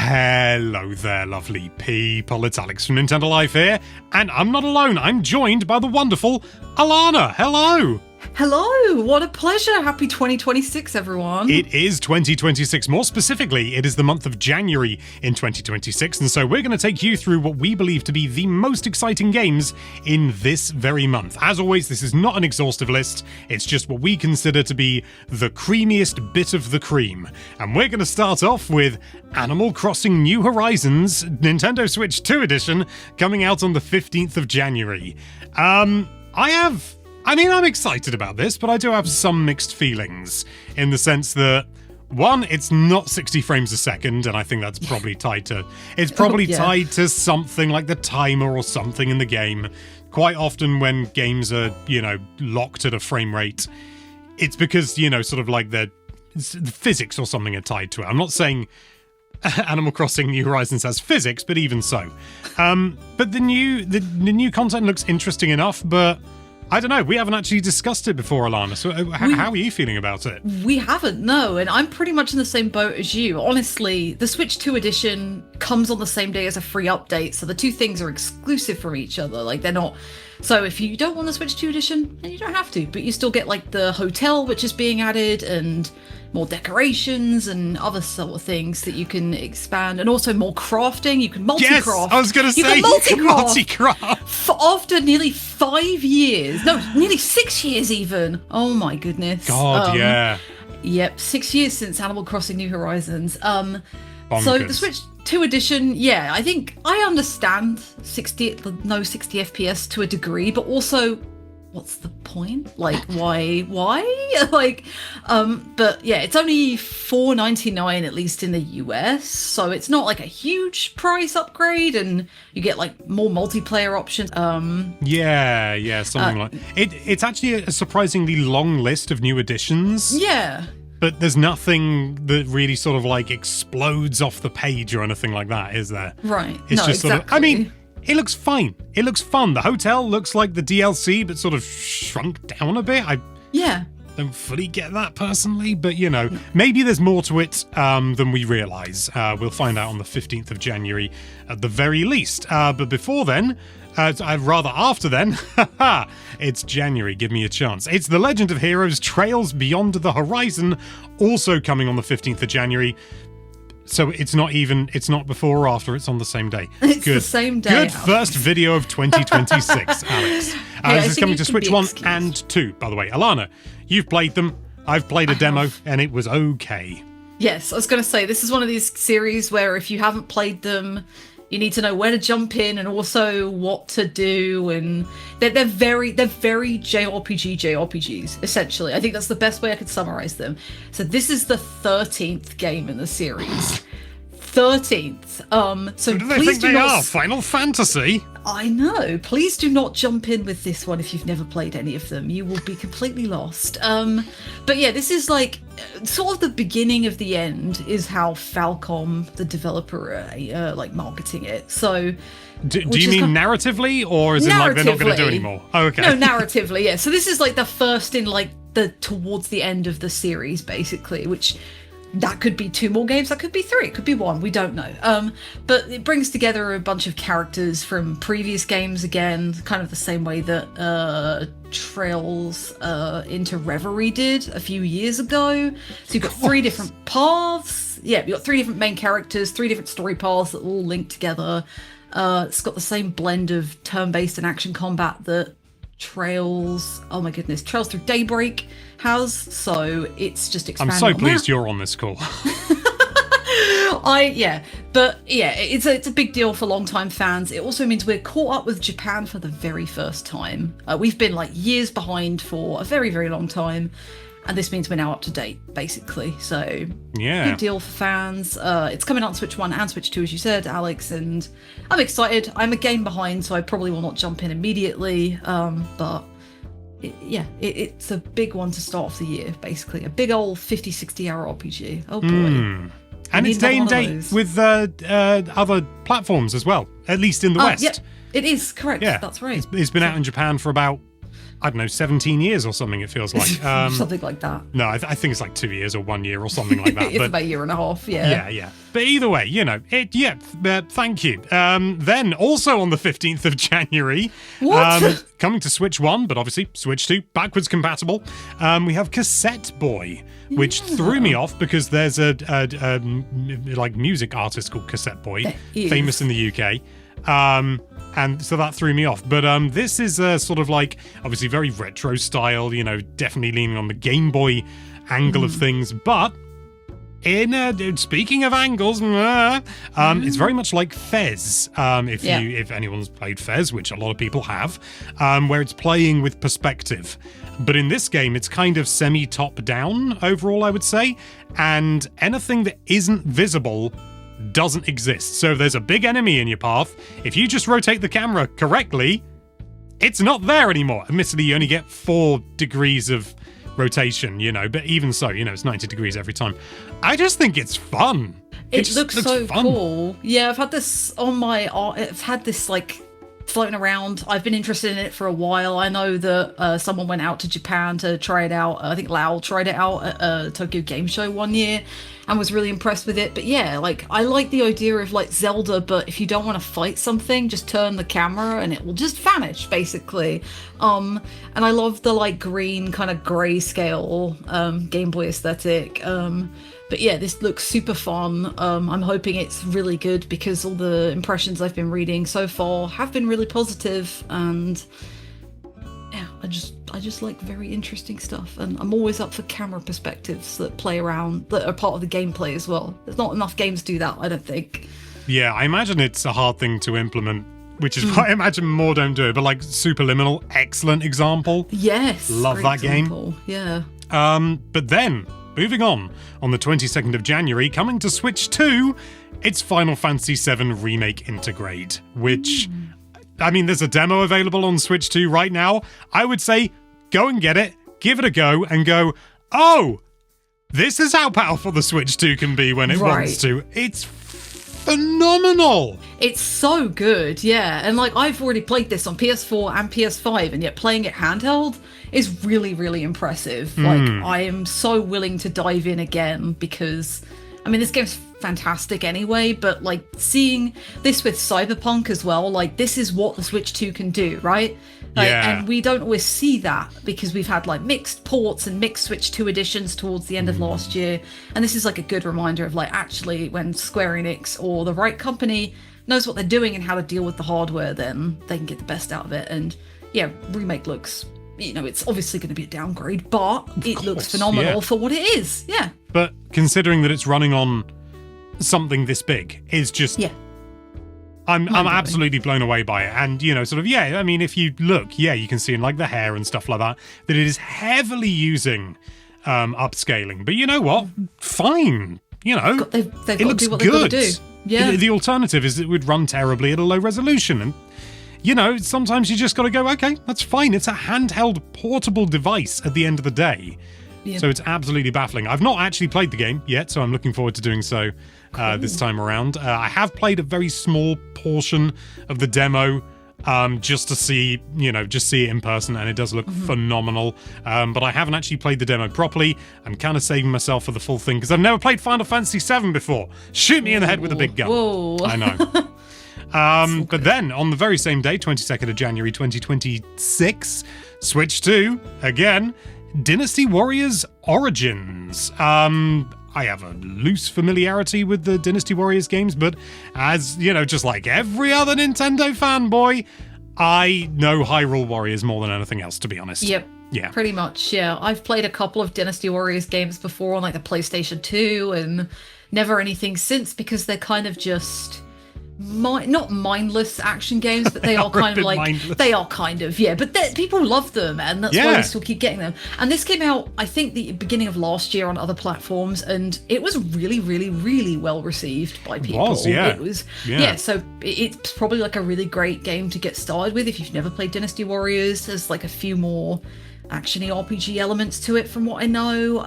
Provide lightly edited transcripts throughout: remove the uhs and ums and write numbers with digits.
Hello there, lovely people. It's Alex from Nintendo Life here, and I'm not alone. I'm joined by the wonderful Alana. Hello! Hello, what a pleasure. Happy 2026, everyone. It is 2026. More specifically, it is the month of January in 2026, and so we're going to take you through what we believe to be the most exciting games in this very month. As always, this is not an exhaustive list. It's just what we consider to be the creamiest bit of the cream. And we're going to start off with Animal Crossing New Horizons Nintendo Switch 2 Edition coming out on the 15th of January. I'm excited about this, but I do have some mixed feelings in the sense that, one, it's not 60 frames a second, and I think that's probably tied to tied to something like the timer or something in the game. Quite often when games are, locked at a frame rate, it's because, sort of like the physics or something are tied to it. I'm not saying Animal Crossing New Horizons has physics, but even so. But the new content looks interesting enough, but I don't know, we haven't actually discussed it before, Alana, so how are you feeling about it? We haven't, no, and I'm pretty much in the same boat as you. Honestly, the Switch 2 edition comes on the same day as a free update, so the two things are exclusive from each other, like they're not. So if you don't want the Switch 2 edition, then you don't have to, but you still get like the hotel which is being added and more decorations and other sort of things that you can expand, and also more crafting. You can multi-craft. Yes, I was going to say, you can multi-craft. After nearly 5 years, no, nearly 6 years even. Oh my goodness. God, yeah. Yep, 6 years since Animal Crossing New Horizons. Bonkers. So the Switch 2 edition, yeah, I think I understand 60 FPS to a degree, but also, what's the point? Like, why? But yeah, it's only $4.99 at least in the US, so it's not like a huge price upgrade, and you get like more multiplayer options. Yeah, something like it. It's actually a surprisingly long list of new additions. Yeah. But there's nothing that really sort of like explodes off the page or anything like that, is there? Right. It's just sort of, I mean, it looks fine. It looks fun. The hotel looks like the DLC, but sort of shrunk down a bit. I don't fully get that personally, but maybe there's more to it than we realise. We'll find out on the 15th of January at the very least. But before then, rather after then, it's January, give me a chance. It's The Legend of Heroes Trails Beyond the Horizon, also coming on the 15th of January. So it's not before or after, it's on the same day. It's the same day. Good first video of 2026, Alex. This is coming to Switch 1 and 2, by the way. Alana, you've played them. I've played a demo, and it was okay. Yes, I was going to say, this is one of these series where if you haven't played them, you need to know where to jump in and also what to do, and they're very JRPGs, essentially. I think that's the best way I could summarize them. So this is the 13th game in the series. 13th. So who do they think they are? Final Fantasy? I know. Please do not jump in with this one if you've never played any of them. You will be completely lost. But yeah, this is like sort of the beginning of the end is how Falcom, the developer, like marketing it. So do you mean narratively, or is it like they're not going to do anymore? Oh, okay. No, narratively, yeah. So this is like the first in like towards the end of the series, basically, which that could be 2 more games, that could be 3, it could be 1, we don't know. But it brings together a bunch of characters from previous games again, kind of the same way that Trails into Reverie did a few years ago. So you've got 3 different paths. Yeah, you've got 3 different main characters, 3 different story paths that all link together. It's got the same blend of turn-based and action combat that Trails Through Daybreak has, so it's just expanding. I'm so pleased you're on this call. It's a big deal for long-time fans. It also means we're caught up with Japan for the very first time. We've been like years behind for a very, very long time, and this means we're now up to date, basically. So yeah, big deal for fans. It's coming out on Switch 1 and Switch 2, as you said, Alex, and I'm excited. I'm a game behind, so I probably will not jump in immediately, but it's a big one to start off the year, basically. A big old 50-60 hour RPG. Oh boy. And it's day and date with other platforms as well, at least in the West. Yeah, it is, correct. Yeah. That's right. It's been out in Japan for about I don't know, 17 years or something, it feels like. Something like that. No, I think it's like 2 years or 1 year or something like that. It's about a year and a half, yeah. Yeah. But either way, thank you. Then, also on the 15th of January, coming to Switch 1, but obviously Switch 2, backwards compatible, we have Cassette Boy, which threw me off because there's a like music artist called Cassette Boy, famous in the UK. And so that threw me off. But this is sort of like, obviously very retro style, definitely leaning on the Game Boy angle of things. But speaking of angles, it's very much like Fez. If anyone's played Fez, which a lot of people have, where it's playing with perspective. But in this game, it's kind of semi-top down overall, I would say. And anything that isn't visible doesn't exist. So if there's a big enemy in your path, if you just rotate the camera correctly, it's not there anymore. Admittedly, you only get 4 degrees of rotation, but even so, it's 90 degrees every time. I just think it's fun. It looks so fun. Cool. Yeah, I've had this on my art. I've had this like floating around. I've been interested in it for a while. I know that someone went out to Japan to try it out. I think Lau tried it out at a Tokyo Game Show one year and was really impressed with it. But yeah, like I like the idea of like Zelda, but if you don't want to fight something, just turn the camera and it will just vanish basically. And I love the like green kind of grayscale Game Boy aesthetic. But yeah, this looks super fun. I'm hoping it's really good because all the impressions I've been reading so far have been really positive, and yeah, I just like very interesting stuff, and I'm always up for camera perspectives that play around, that are part of the gameplay as well. There's not enough games do that, I don't think. Yeah, I imagine it's a hard thing to implement, which is why I imagine more don't do it, but like Superliminal, excellent example. Yes. Love that example. Game. Yeah. But then, moving on the 22nd of January, coming to Switch 2, it's Final Fantasy VII Remake Intergrade, which, I mean, there's a demo available on Switch 2 right now. I would say, go and get it, give it a go, and go, oh, this is how powerful the Switch 2 can be when it wants to. It's phenomenal. It's so good, yeah. And like, I've already played this on PS4 and PS5, and yet playing it handheld is really, really impressive. Like, I am so willing to dive in again because, I mean, this game's fantastic anyway, but like seeing this with Cyberpunk as well, like this is what the Switch 2 can do, right? Like, yeah. And we don't always see that because we've had like mixed ports and mixed Switch 2 editions towards the end of last year. And this is like a good reminder of like, actually, when Square Enix or the right company knows what they're doing and how to deal with the hardware, then they can get the best out of it. And yeah, Remake looks, it's obviously going to be a downgrade, but it looks phenomenal for what it is. Yeah. But considering that it's running on something this big is just... Yeah. I'm absolutely blown away by it. And, I mean, if you look, you can see in like the hair and stuff like that it is heavily using upscaling. But you know what? Fine. They've got to do what they've got to do. Yeah. The alternative is it would run terribly at a low resolution. And, sometimes you just got to go, okay, that's fine. It's a handheld portable device at the end of the day. Yeah. So it's absolutely baffling. I've not actually played the game yet, so I'm looking forward to doing so this time around. I have played a very small portion of the demo just to see, just see it in person, and it does look phenomenal. But I haven't actually played the demo properly. I'm kind of saving myself for the full thing because I've never played Final Fantasy VII before. Shoot me in the head with a big gun. Whoa. I know. But then, on the very same day, 22nd of January 2026, Switch 2, again, Dynasty Warriors Origins. I have a loose familiarity with the Dynasty Warriors games, but as, just like every other Nintendo fanboy, I know Hyrule Warriors more than anything else, to be honest. Yep. Yeah. Pretty much, yeah. I've played a couple of Dynasty Warriors games before on like the PlayStation 2 and never anything since because they're kind of just... not mindless action games, but they are kind of like mindless. They are kind of, yeah, but people love them, and that's why we still keep getting them. And this came out, I think, the beginning of last year on other platforms, and it was really, really, really well received by people. It was, so it's probably like a really great game to get started with if you've never played Dynasty Warriors. There's like a few more action-y RPG elements to it from what I know.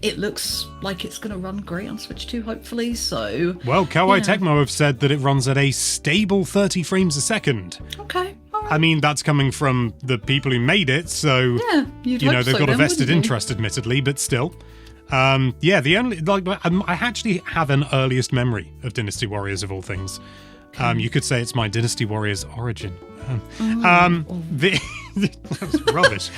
It looks like it's going to run great on Switch 2, hopefully, so... Well, Koei Tecmo have said that it runs at a stable 30 frames a second. Okay, all I mean, that's coming from the people who made it, so Yeah, you'd you know hope they've so got a then, vested wouldn't you? interest, admittedly, but still. Yeah, the only I actually have an earliest memory of Dynasty Warriors of all things. You could say it's my Dynasty Warriors origin. That's rubbish.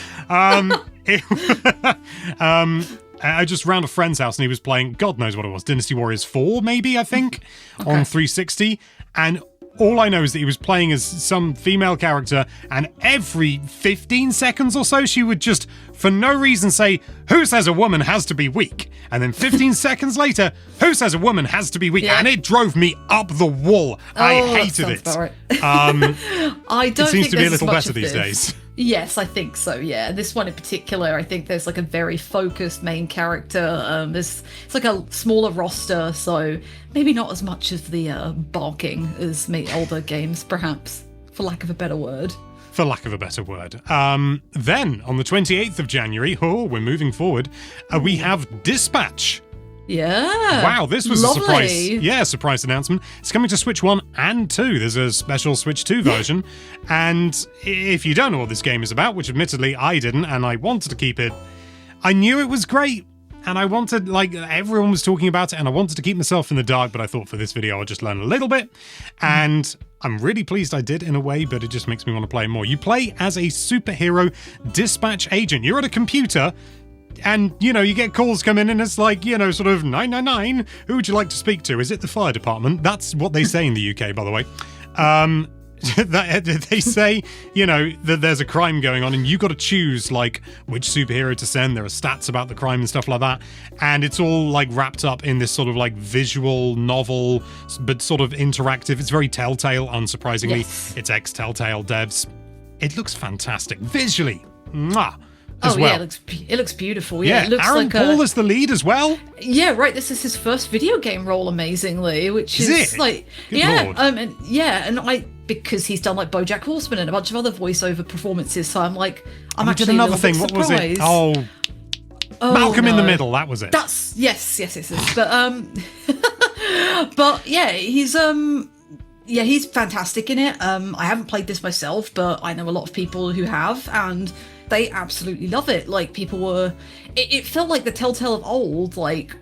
I just round a friend's house and he was playing, God knows what it was, Dynasty Warriors 4, maybe, I think, on 360. And all I know is that he was playing as some female character, and every 15 seconds or so, she would just, for no reason, say, "Who says a woman has to be weak?" And then 15 seconds later, "Who says a woman has to be weak?" Yeah. And it drove me up the wall. I hated it. Right. It I don't seems think to be a there's as little much better of these this. days. Yes, I think so. Yeah, this one in particular, I think there's like a very focused main character. It's like a smaller roster, so maybe not as much of the barking as older games, perhaps, for lack of a better word. For lack of a better word. Then, on the 28th of January, we're moving forward, we have Dispatch. Yeah. Wow, this was Lovely. a surprise. Yeah, surprise announcement. It's coming to Switch 1 and 2. There's a special Switch 2 version. And if you don't know what this game is about, which admittedly I didn't, and I wanted to keep it, I knew it was great. And I wanted, like, everyone was talking about it, and I wanted to keep myself in the dark, but I thought for this video I'll just learn a little bit. And I'm really pleased I did in a way, but it just makes me want to play more. You play as a superhero dispatch agent. You're at a computer, and, you know, you get calls come in, and it's like, you know, sort of 999. Who would you like to speak to? Is it the fire department? That's what they say in the UK, by the way. They say, you know, that there's a crime going on and you got to choose, like, which superhero to send. There are stats about the crime and stuff like that. And it's all, like, wrapped up in this sort of, like, visual novel, but sort of interactive. It's very Telltale, unsurprisingly. Yes. It's ex-Telltale devs. It looks fantastic. Visually. Mwah. As well. Yeah, it looks beautiful. Yeah, it looks Aaron like Paul is the lead as well. Yeah, right. This is his first video game role, amazingly, which is like, Good yeah, Lord. and because he's done like BoJack Horseman and a bunch of other voiceover performances, so I'm like, I'm We actually did another a little thing. bit What was it? surprised. Malcolm in the no. Middle. That was it. That's yes. But he's fantastic in it. I haven't played this myself, but I know a lot of people who have, and they absolutely love it. Like, people were, it felt like the Telltale of old, like,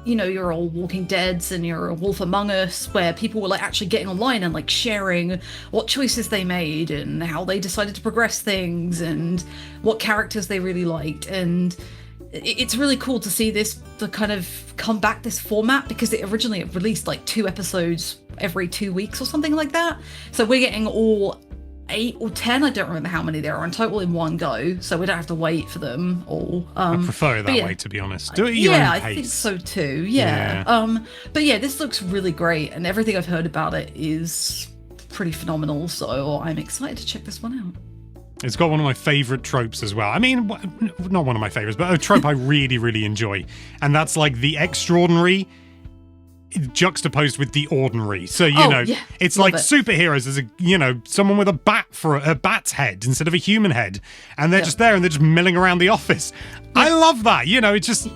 you know, your old Walking Deads and your Wolf Among Us, where people were like actually getting online and like sharing what choices they made and how they decided to progress things and what characters they really liked. And it's really cool to see this to kind of come back, this format, because it originally released like 2 episodes every 2 weeks or something like that. So we're getting all 8 or 10, I don't remember how many there are in total in one go, so we don't have to wait for them all. I prefer it that way, to be honest. Do it at your own pace. I think so too. Yeah. But yeah, this looks really great, and everything I've heard about it is pretty phenomenal. So I'm excited to check this one out. It's got one of my favourite tropes as well. I mean, not one of my favourites, but a trope I really, really enjoy, and that's like the extraordinary juxtaposed with the ordinary. So, you know, it's like superheroes. There's someone with a bat for a bat's head instead of a human head, and they're just there and they're just milling around the office. I love that. You know, it's just,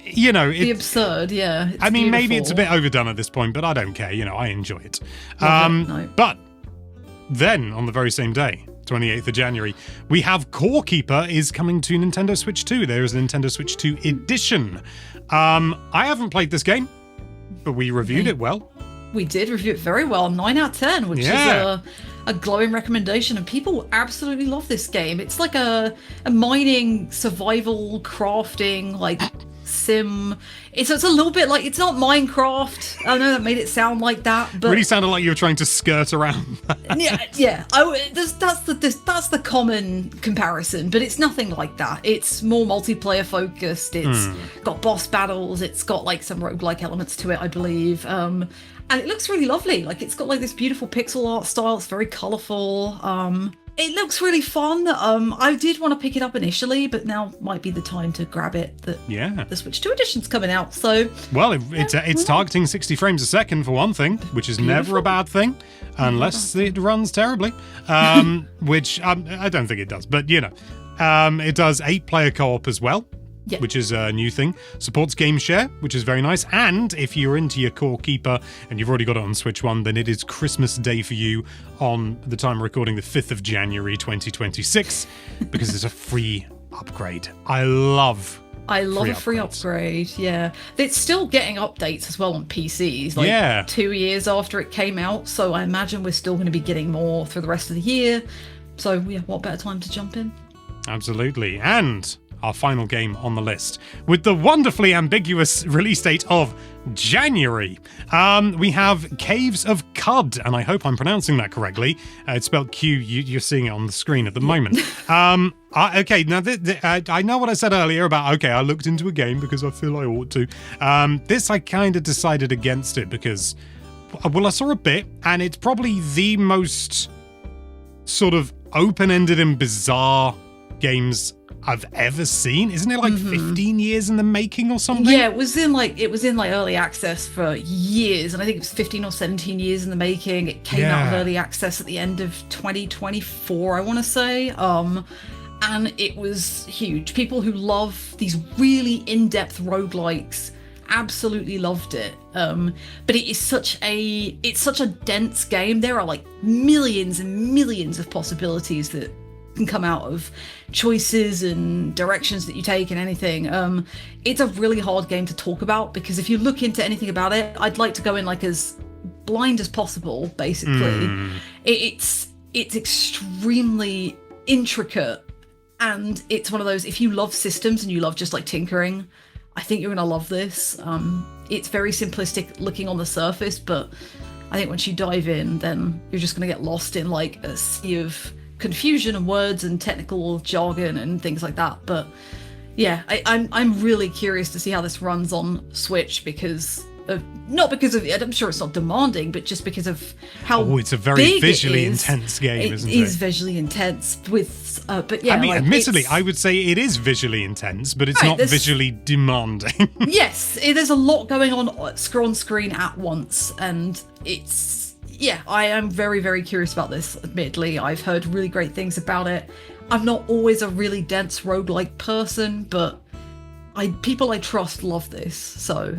you know, the absurd. Yeah. I mean, maybe it's a bit overdone at this point, but I don't care. You know, I enjoy it. No. But then on the very same day, 28th of January, we have Core Keeper is coming to Nintendo Switch 2. There is a Nintendo Switch 2 edition. I haven't played this game, but we reviewed it well. We did review it very well, 9 out of 10, which is a glowing recommendation, and people absolutely love this game. It's like a mining, survival, crafting, like sim. It's a little bit like, it's not Minecraft. I know that made it sound like that, but really sounded like you were trying to skirt around that. yeah. That's the common comparison, but it's nothing like that. It's more multiplayer focused. It's got boss battles. It's got like some roguelike elements to it, I believe. And it looks really lovely. Like, it's got like this beautiful pixel art style. It's very colourful. It looks really fun. I did want to pick it up initially, but now might be the time to grab it. The Switch 2 edition's coming out, so... Well, it's targeting 60 frames a second for one thing, which is never a bad thing, unless it runs terribly, which I don't think it does, but, you know. It does 8-player co-op as well, Yeah. which is a new thing. Supports Game Share, which is very nice. And if you're into your Core Keeper and you've already got it on Switch 1, then it is Christmas Day for you on the time of recording, the 5th of January 2026, because it's a free upgrade. I love a free upgrade, yeah. It's still getting updates as well on PCs, like 2 years after it came out, so I imagine we're still going to be getting more through the rest of the year. So yeah, what better time to jump in? Absolutely. And our final game on the list, with the wonderfully ambiguous release date of January, we have Caves of Qud, and I hope I'm pronouncing that correctly. It's spelled Q. You're seeing it on the screen at the moment. Okay, now I know what I said earlier about, okay, I looked into a game because I feel I ought to. This, I kind of decided against it because, well, I saw a bit, and it's probably the most sort of open-ended and bizarre games I've ever seen. Isn't it like 15 years in the making or something? Yeah, it was in like early access for years, and I think it was 15 or 17 years in the making. It came out of early access at the end of 2024, I want to say. And it was huge. People who love these really in-depth roguelikes absolutely loved it. But it's such a dense game. There are like millions and millions of possibilities that can come out of choices and directions that you take and anything. It's a really hard game to talk about, because if you look into anything about it, I'd like to go in like as blind as possible, basically. It's extremely intricate, and it's one of those, if you love systems and you love just like tinkering, I think you're gonna love this. It's very simplistic looking on the surface, but I think once you dive in, then you're just gonna get lost in like a sea of confusion and words and technical jargon and things like that. But yeah, I'm really curious to see how this runs on Switch, because not because of, I'm sure it's not demanding, but just because of how it's a very visually intense game, isn't it? It is visually intense with, but yeah. I mean, like, admittedly, I would say it is visually intense, but it's not visually demanding. Yes, there's a lot going on screen at once, and it's, yeah, I am very, very curious about this, admittedly. I've heard really great things about it. I'm not always a really dense roguelike person, but people I trust love this, so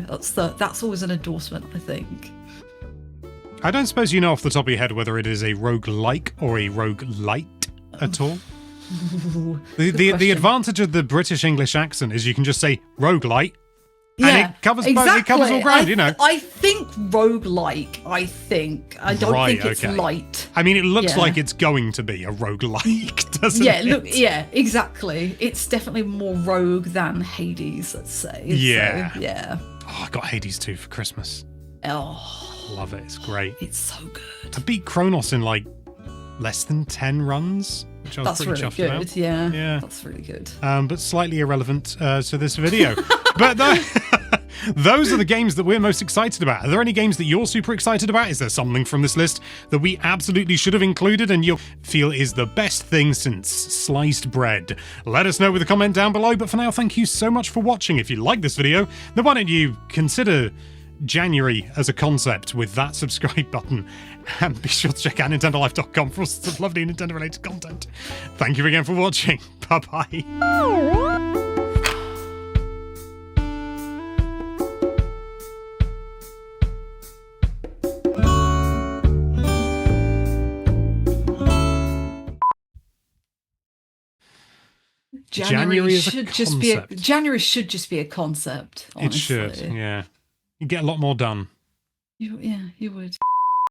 that's always an endorsement, I think. I don't suppose you know off the top of your head whether it is a roguelike or a roguelite at all? The advantage of the British English accent is you can just say roguelite, and it covers exactly. It covers all ground, you know. I think roguelike, I don't think it's light. I mean, it looks like it's going to be a roguelike, doesn't it? Yeah, exactly. It's definitely more rogue than Hades, let's say. Yeah. So, yeah. Oh, I got Hades 2 for Christmas. Oh. Love it. It's great. It's so good. I beat Kronos in like less than 10 runs, which I was pretty chuffed about. That's really good, yeah. That's really good. But slightly irrelevant to this video. But those are the games that we're most excited about. Are there any games that you're super excited about? Is there something from this list that we absolutely should have included and you feel is the best thing since sliced bread? Let us know with a comment down below. But for now, thank you so much for watching. If you like this video, then why don't you consider January as a concept with that subscribe button, and be sure to check out NintendoLife.com for all sorts of lovely Nintendo related content. Thank you again for watching. Bye bye. January should just be a concept. Honestly. It should, yeah. You get a lot more done. You would.